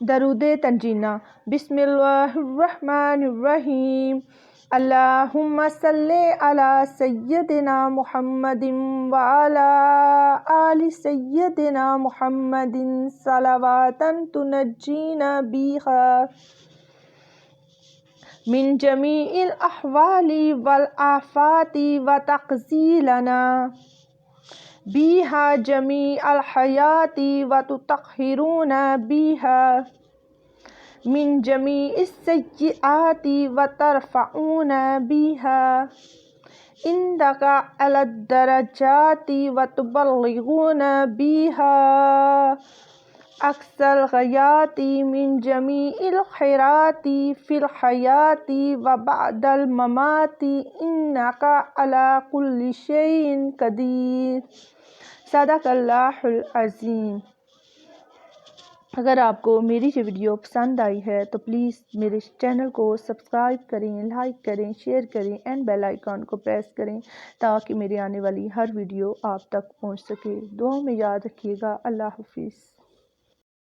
درود تنجینہ۔ بسم اللہ الرحمن الرحیم۔ اللہم صلی علی سیدنا محمد وعلی آل سیدنا محمد صلواتا تنجینا بیہا من جمیع الاحوال والآفات وتقضی لنا بیہا جمیع الحاجات وتطہرنا بیہا من جمیع السیئات وترفعنا بیہا عندک اعلی الدرجات وتبلغنا بیہا اقصی الغایات من جمیع الخیرات فی الحیاۃ وبعد الممات انک علی کل شیء قدیر۔ صدق اللہ العظیم۔ اگر آپ کو میری یہ ویڈیو پسند آئی ہے تو پلیز میرے چینل کو سبسکرائب کریں، لائک کریں، شیئر کریں اینڈ بیل آئیکن کو پریس کریں تاکہ میری آنے والی ہر ویڈیو آپ تک پہنچ سکے۔ دعاؤں میں یاد رکھیے گا۔ اللہ حافظ۔